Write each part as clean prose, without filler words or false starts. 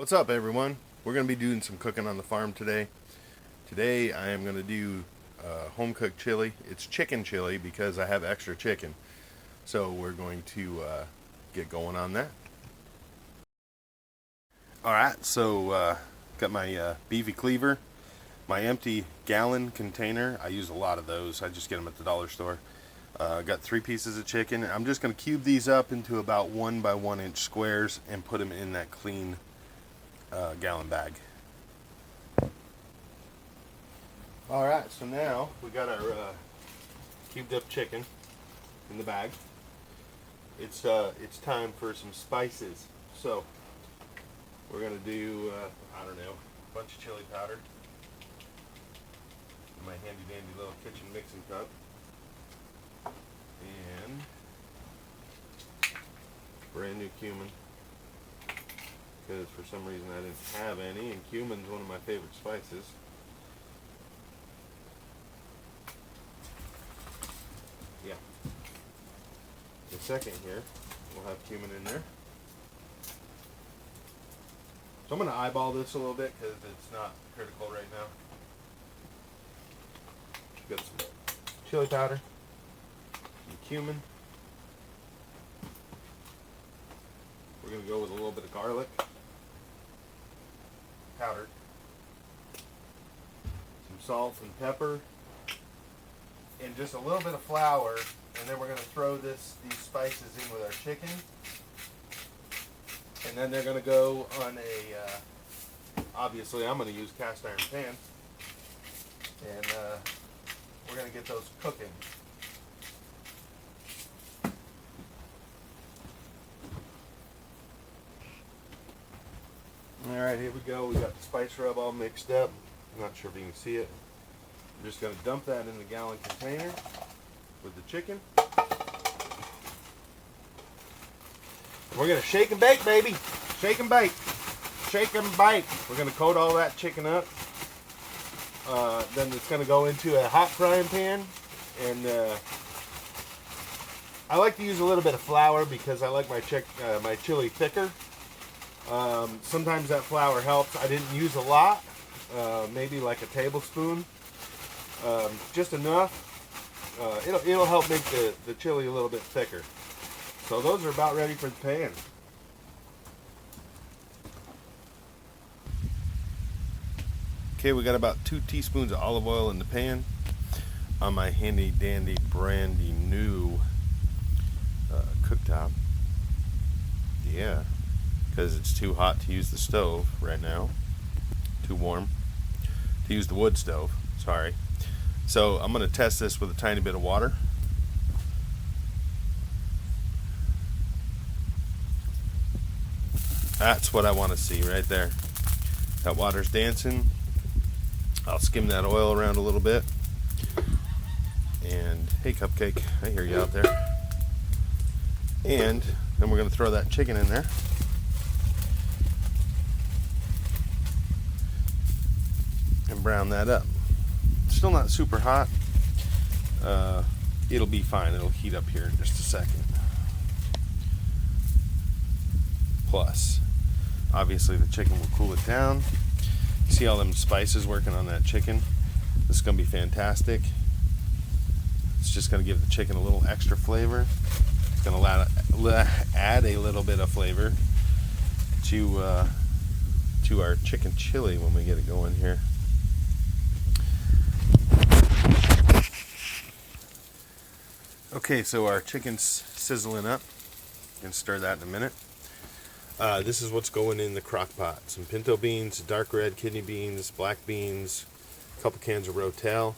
What's up, everyone? We're going to be doing some cooking on the farm today. Today I am going to do home cooked chili. It's chicken chili because I have extra chicken. So we're going to get going on that. Alright, so got my beefy cleaver, my empty gallon container. I use a lot of those. I just get them at the dollar store. Got 3 pieces of chicken. I'm just going to cube these up into about 1 by 1 inch squares and put them in that clean gallon bag. Alright, so now we got our cubed up chicken in the bag. It's time for some spices. So we're gonna do I don't know, a bunch of chili powder in my handy dandy little kitchen mixing cup, and brand new cumin, because for some reason I didn't have any, and cumin's one of my favorite spices. Yeah. In a second here, we'll have cumin in there. So I'm going to eyeball this a little bit because it's not critical right now. Got some chili powder, some cumin. We're going to go with a little bit of garlic powdered, some salt and pepper, and just a little bit of flour, and then we're going to throw these spices in with our chicken, and then they're going to go on a obviously I'm going to use cast iron pan, and we're going to get those cooking. Alright, here we go. We got the spice rub all mixed up. I'm not sure if you can see it. I'm just going to dump that in the gallon container with the chicken. We're going to shake and bake, baby. Shake and bake. Shake and bake. We're going to coat all that chicken up. Then it's going to go into a hot frying pan. And I like to use a little bit of flour because I like my chili thicker. Sometimes that flour helps. I didn't use a lot. Maybe like a tablespoon. Just enough. It'll help make the chili a little bit thicker. So those are about ready for the pan. Okay, we got about 2 teaspoons of olive oil in the pan on my handy dandy brandy new cooktop. Yeah, because it's too hot to use the stove right now. Too warm to use the wood stove. Sorry. So I'm going to test this with a tiny bit of water. That's what I want to see right there. That water's dancing. I'll skim that oil around a little bit. And hey, Cupcake, I hear you out there. And then we're going to throw that chicken in there. And brown that up. Still not super hot. It'll be fine. It'll heat up here in just a second. Plus, obviously the chicken will cool it down. See all them spices working on that chicken? This is going to be fantastic. It's just going to give the chicken a little extra flavor. It's going to add a little bit of flavor to our chicken chili when we get it going here. Okay, so our chicken's sizzling up. Gonna stir that in a minute. This is what's going in the crock pot. Some pinto beans, dark red kidney beans, black beans, a couple cans of Rotel.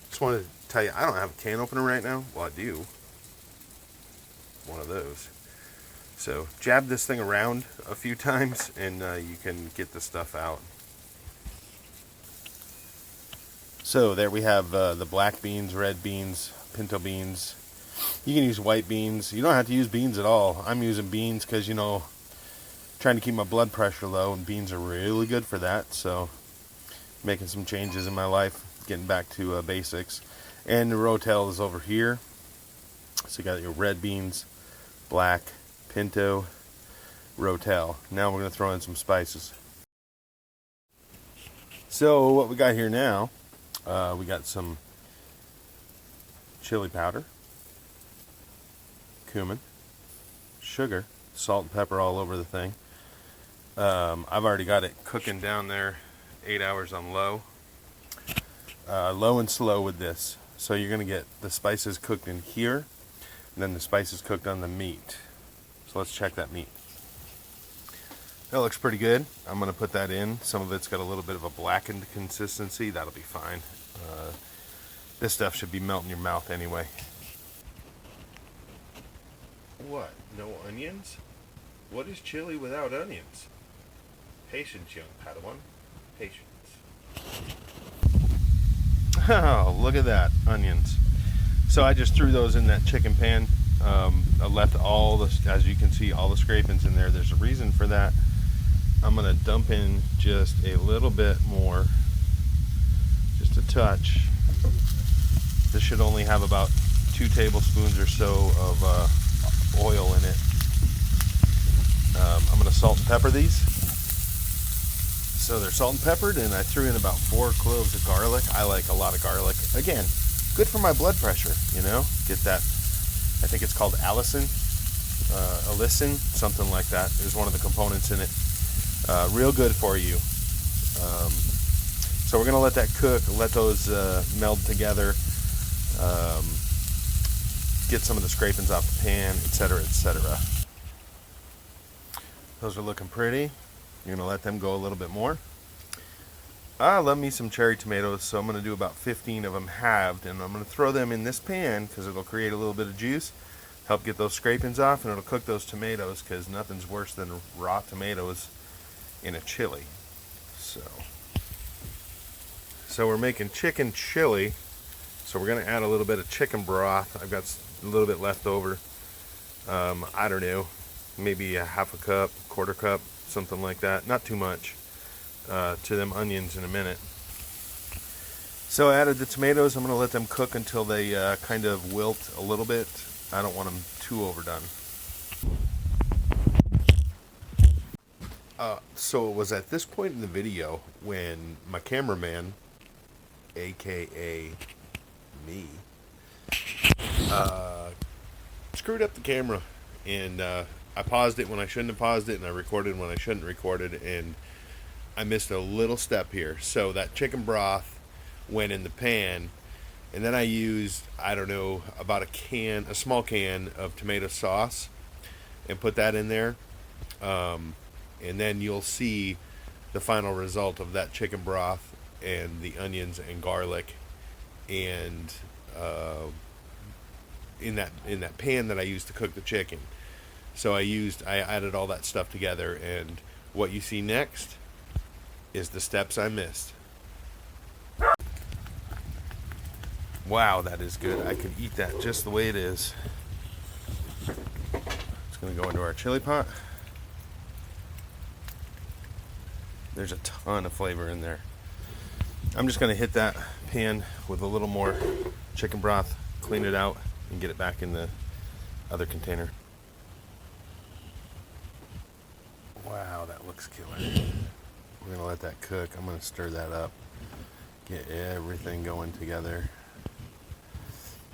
Just wanted to tell you, I don't have a can opener right now. Well, I do. One of those. So jab this thing around a few times and you can get the stuff out. So there we have the black beans, red beans, pinto beans. You can use white beans. You don't have to use beans at all. I'm using beans because, you know, trying to keep my blood pressure low, and beans are really good for that. So making some changes in my life, getting back to basics. And the Rotel is over here. So you got your red beans, black, pinto, Rotel. Now we're going to throw in some spices. So what we got here now, we got some chili powder, cumin, sugar, salt and pepper all over the thing. I've already got it cooking down there 8 hours on low. Low and slow with this. So you're going to get the spices cooked in here, and then the spices cooked on the meat. So let's check that meat. That looks pretty good. I'm going to put that in. Some of it's got a little bit of a blackened consistency. That'll be fine. This stuff should be melting your mouth anyway. What? No onions? What is chili without onions? Patience, young Padawan. Patience. Oh, look at that. Onions. So I just threw those in that chicken pan. I left all the, as you can see, all the scrapings in there. There's a reason for that. I'm going to dump in just a little bit more. Just a touch. This should only have about 2 tablespoons or so of oil in it. I'm going to salt and pepper these. So they're salt and peppered, and I threw in about 4 cloves of garlic. I like a lot of garlic. Again, good for my blood pressure, you know. Get that, I think it's called allicin, something like that is one of the components in it. Real good for you. So we're going to let that cook, let those meld together, get some of the scrapings off the pan, etc., etc. Those are looking pretty. You're going to let them go a little bit more. I love me some cherry tomatoes, so I'm going to do about 15 of them halved, and I'm going to throw them in this pan because it'll create a little bit of juice, help get those scrapings off, and it'll cook those tomatoes because nothing's worse than raw tomatoes in a chili. So we're making chicken chili, so we're going to add a little bit of chicken broth. I've got a little bit left over. I don't know, maybe a half a cup, quarter cup, something like that. Not too much. To them onions in a minute. So I added the tomatoes. I'm going to let them cook until they kind of wilt a little bit. I don't want them too overdone. So it was at this point in the video when my cameraman, aka me, screwed up the camera, and I paused it when I shouldn't have paused it, and I recorded when I shouldn't have recorded, and I missed a little step here. So that chicken broth went in the pan, and then I used, I don't know, about a small can of tomato sauce, and put that in there. And then you'll see the final result of that chicken broth and the onions and garlic, and in that pan that I used to cook the chicken. So I added all that stuff together, and what you see next is the steps I missed. Wow, that is good. I could eat that just the way it is. It's going to go into our chili pot. There's a ton of flavor in there. I'm just going to hit that pan with a little more chicken broth, clean it out, and get it back in the other container. Wow, that looks killer. We're going to let that cook. I'm going to stir that up, get everything going together.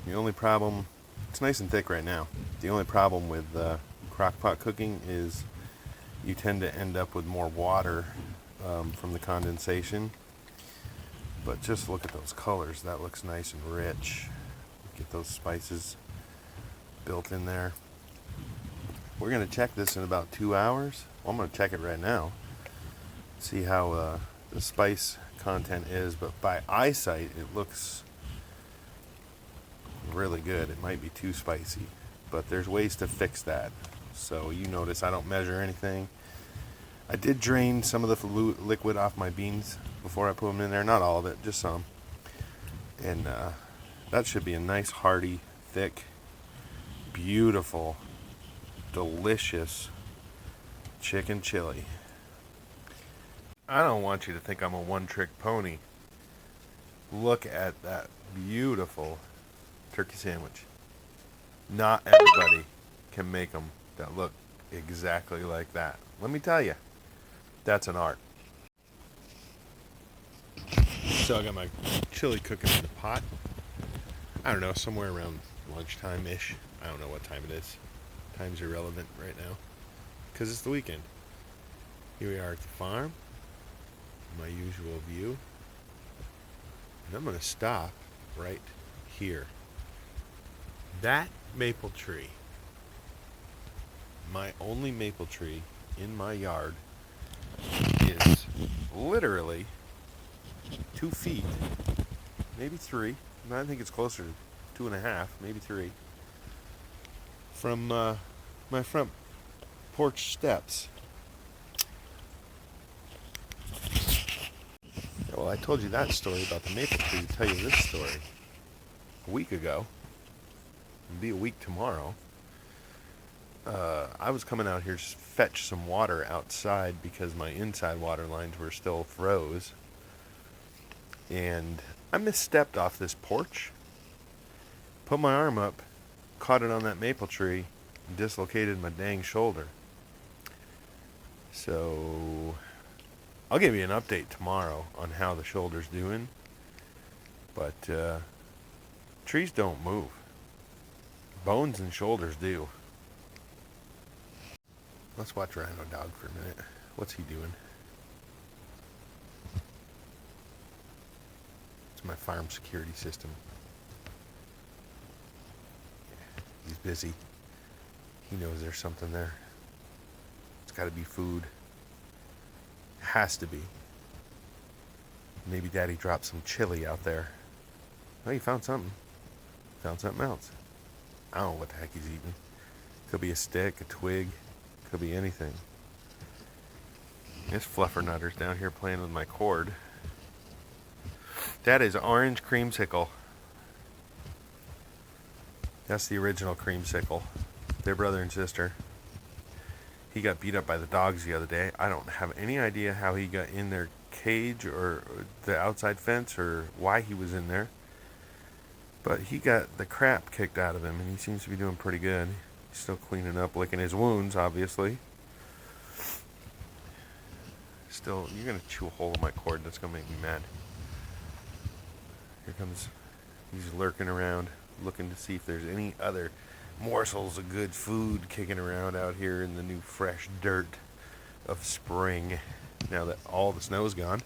The only problem, it's nice and thick right now. The only problem with crock pot cooking is you tend to end up with more water from the condensation. But just look at those colors. That looks nice and rich. Get those spices built in there. We're going to check this in about 2 hours. Well, I'm going to check it right now. See how the spice content is. But by eyesight, it looks really good. It might be too spicy. But there's ways to fix that. So you notice I don't measure anything. I did drain some of the liquid off my beans before I put them in there. Not all of it, just some. And that should be a nice, hearty, thick, beautiful, delicious chicken chili. I don't want you to think I'm a one-trick pony. Look at that beautiful turkey sandwich. Not everybody can make them that look exactly like that. Let me tell you. That's an art. So I got my chili cooking in the pot. I don't know, somewhere around lunchtime-ish. I don't know what time it is. Time's irrelevant right now because it's the weekend. Here we are at the farm. My usual view. And I'm going to stop right here. That maple tree, my only maple tree in my yard, is literally 2 feet, maybe 3. I think it's closer to 2.5, maybe 3, from my front porch steps. Well, I told you that story about the maple tree. To tell you this story, a week ago, it'll be a week tomorrow, I was coming out here to fetch some water outside because my inside water lines were still froze. And I misstepped off this porch, put my arm up, caught it on that maple tree, and dislocated my dang shoulder. So I'll give you an update tomorrow on how the shoulder's doing. But trees don't move. Bones and shoulders do. Let's watch Rhino Dog for a minute. What's he doing? It's my farm security system. He's busy. He knows there's something there. It's got to be food. It has to be. Maybe Daddy dropped some chili out there. Oh, he found something. Found something else. I don't know what the heck he's eating. Could be a stick, a twig. Could be anything. This fluffer-nutter's down here playing with my cord. That is orange creamsicle. That's the original creamsicle. They're brother and sister. He got beat up by the dogs the other day. I don't have any idea how he got in their cage or the outside fence or why he was in there. But he got the crap kicked out of him, and he seems to be doing pretty good. He's still cleaning up, licking his wounds, obviously. Still, you're going to chew a hole in my cord. That's going to make me mad. Here comes, he's lurking around, looking to see if there's any other morsels of good food kicking around out here in the new fresh dirt of spring. Now that all the snow's gone.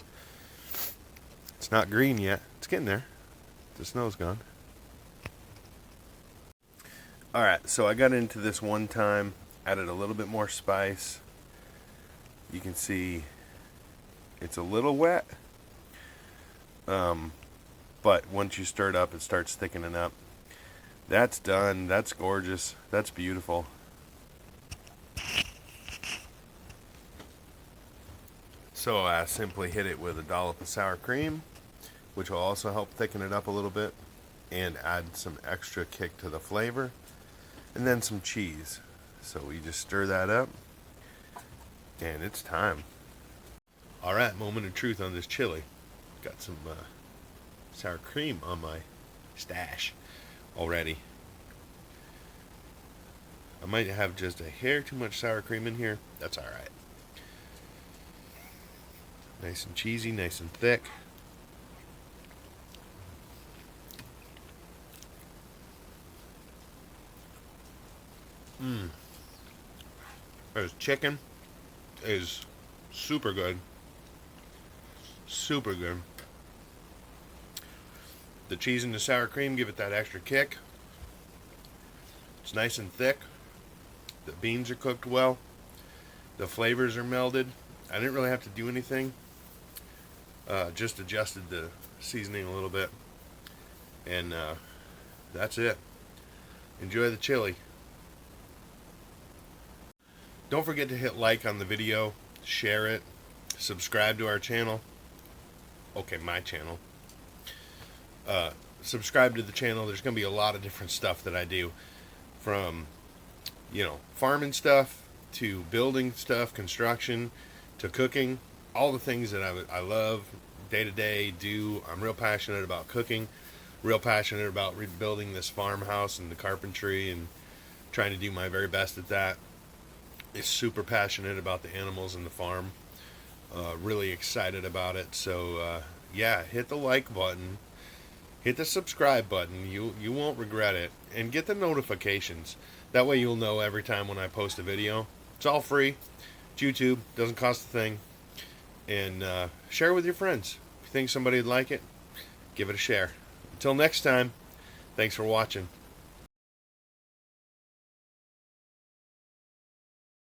It's not green yet. It's getting there. The snow's gone. Alright, so I got into this one time, added a little bit more spice. You can see it's a little wet. But once you stir it up, it starts thickening up. That's done. That's gorgeous. That's beautiful. So I simply hit it with a dollop of sour cream, which will also help thicken it up a little bit and add some extra kick to the flavor. And then some cheese. So we just stir that up, and it's time. Alright, moment of truth on this chili. Got some sour cream on my stash already. I might have just a hair too much sour cream in here. That's alright. Nice and cheesy, nice and thick. This chicken is super good. Super good. The cheese and the sour cream give it that extra kick. It's nice and thick. The beans are cooked well. The flavors are melded. I didn't really have to do anything. Just adjusted the seasoning a little bit. And that's it. Enjoy the chili. Don't forget to hit like on the video, share it, subscribe to our channel. Okay, my channel. Subscribe to the channel. There's going to be a lot of different stuff that I do, from, farming stuff to building stuff, construction to cooking, all the things that I love day to day do. I'm real passionate about cooking, real passionate about rebuilding this farmhouse and the carpentry and trying to do my very best at that. Is super passionate about the animals and the farm. Really excited about it. So yeah, hit the like button, hit the subscribe button. You won't regret it, and get the notifications. That way you'll know every time when I post a video. It's all free. It's YouTube, doesn't cost a thing, and share it with your friends. If you think somebody would like it, give it a share. Until next time, thanks for watching.